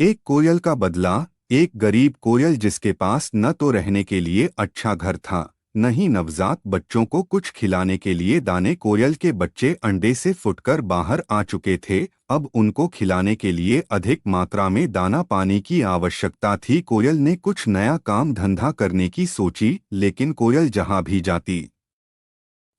एक कोयल का बदला। एक गरीब कोयल जिसके पास न तो रहने के लिए अच्छा घर था, न ही नवजात बच्चों को कुछ खिलाने के लिए दाने। कोयल के बच्चे अंडे से फुटकर बाहर आ चुके थे। अब उनको खिलाने के लिए अधिक मात्रा में दाना पानी की आवश्यकता थी। कोयल ने कुछ नया काम धंधा करने की सोची, लेकिन कोयल जहां भी जाती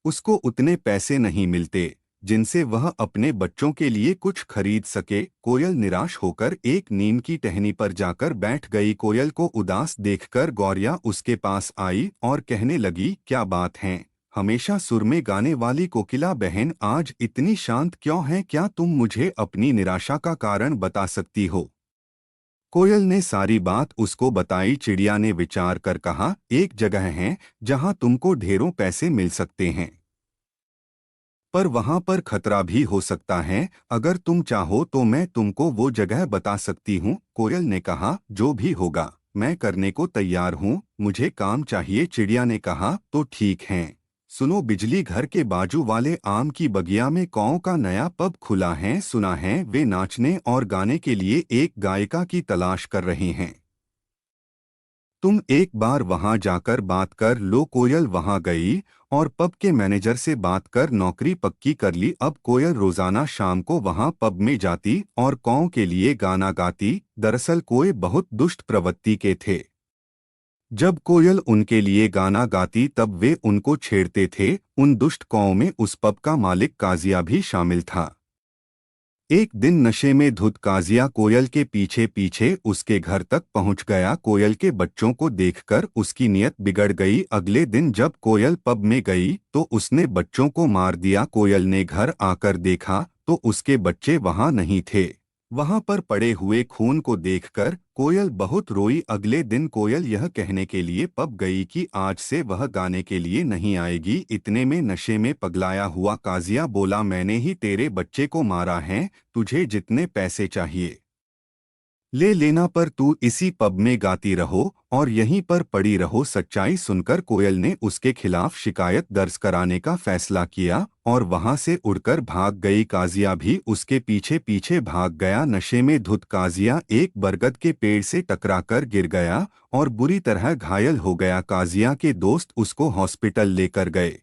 उसको उतने पैसे नहीं मिलते जिनसे वह अपने बच्चों के लिए कुछ खरीद सके। कोयल निराश होकर एक नीम की टहनी पर जाकर बैठ गई। कोयल को उदास देखकर गौरिया उसके पास आई और कहने लगी, क्या बात है, हमेशा सुर में गाने वाली कोकिला बहन आज इतनी शांत क्यों है? क्या तुम मुझे अपनी निराशा का कारण बता सकती हो? कोयल ने सारी बात उसको बताई। चिड़िया ने विचार कर कहा, एक जगह है जहां तुमको ढेरों पैसे मिल सकते हैं, पर वहां पर खतरा भी हो सकता है। अगर तुम चाहो तो मैं तुमको वो जगह बता सकती हूँ। कोयल ने कहा, जो भी होगा मैं करने को तैयार हूँ, मुझे काम चाहिए। चिड़िया ने कहा, तो ठीक है, सुनो, बिजली घर के बाजू वाले आम की बगिया में कौओं का नया पब खुला है। सुना है वे नाचने और गाने के लिए एक गायिका की तलाश कर रहे हैं। तुम एक बार वहां जाकर बात कर लो। कोयल वहां गई और पब के मैनेजर से बात कर नौकरी पक्की कर ली। अब कोयल रोजाना शाम को वहां पब में जाती और कौओं के लिए गाना गाती। दरअसल कोए बहुत दुष्ट प्रवृत्ति के थे। जब कोयल उनके लिए गाना गाती तब वे उनको छेड़ते थे। उन दुष्ट कौओं में उस पब का मालिक काजिया भी शामिल था। एक दिन नशे में धुत काजिया कोयल के पीछे पीछे उसके घर तक पहुंच गया। कोयल के बच्चों को देखकर उसकी नीयत बिगड़ गई। अगले दिन जब कोयल पब में गई तो उसने बच्चों को मार दिया। कोयल ने घर आकर देखा तो उसके बच्चे वहां नहीं थे। वहां पर पड़े हुए खून को देखकर कोयल बहुत रोई। अगले दिन कोयल यह कहने के लिए पब गई कि आज से वह गाने के लिए नहीं आएगी। इतने में नशे में पगलाया हुआ काजिया बोला, मैंने ही तेरे बच्चे को मारा है, तुझे जितने पैसे चाहिए ले लेना, पर तू इसी पब में गाती रहो और यहीं पर पड़ी रहो। सच्चाई सुनकर कोयल ने उसके खिलाफ शिकायत दर्ज कराने का फैसला किया और वहां से उड़कर भाग गई। काजिया भी उसके पीछे पीछे भाग गया। नशे में धुत काजिया एक बरगद के पेड़ से टकराकर गिर गया और बुरी तरह घायल हो गया। काजिया के दोस्त उसको हॉस्पिटल लेकर गए।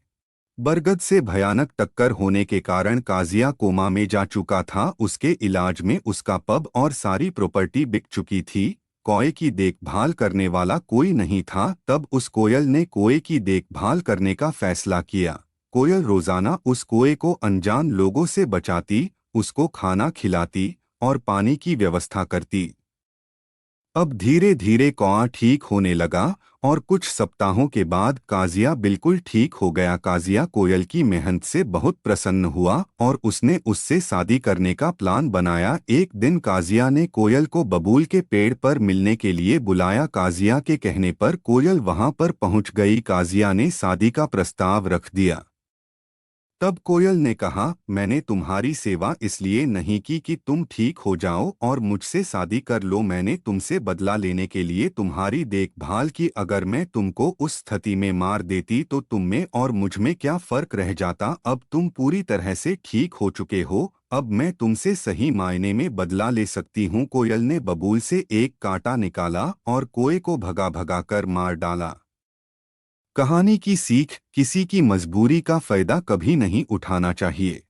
बरगद से भयानक टक्कर होने के कारण काजिया कोमा में जा चुका था। उसके इलाज में उसका पब और सारी प्रॉपर्टी बिक चुकी थी। कोए की देखभाल करने वाला कोई नहीं था। तब उस कोयल ने कोए की देखभाल करने का फैसला किया। कोयल रोजाना उस कोए को अनजान लोगों से बचाती, उसको खाना खिलाती और पानी की व्यवस्था करती। अब धीरे धीरे कौआ ठीक होने लगा और कुछ सप्ताहों के बाद काजिया बिल्कुल ठीक हो गया। काजिया कोयल की मेहनत से बहुत प्रसन्न हुआ और उसने उससे शादी करने का प्लान बनाया। एक दिन काजिया ने कोयल को बबूल के पेड़ पर मिलने के लिए बुलाया। काजिया के कहने पर कोयल वहां पर पहुंच गई। काजिया ने शादी का प्रस्ताव रख दिया। तब कोयल ने कहा, मैंने तुम्हारी सेवा इसलिए नहीं की कि तुम ठीक हो जाओ और मुझसे शादी कर लो, मैंने तुमसे बदला लेने के लिए तुम्हारी देखभाल की। अगर मैं तुमको उस स्थिति में मार देती तो तुम में और मुझ में क्या फर्क रह जाता? अब तुम पूरी तरह से ठीक हो चुके हो, अब मैं तुमसे सही मायने में बदला ले सकती हूँ। कोयल ने बबूल से एक कांटा निकाला और कोए को भगा भगा कर मार डाला। कहानी की सीख, किसी की मजबूरी का फायदा कभी नहीं उठाना चाहिए।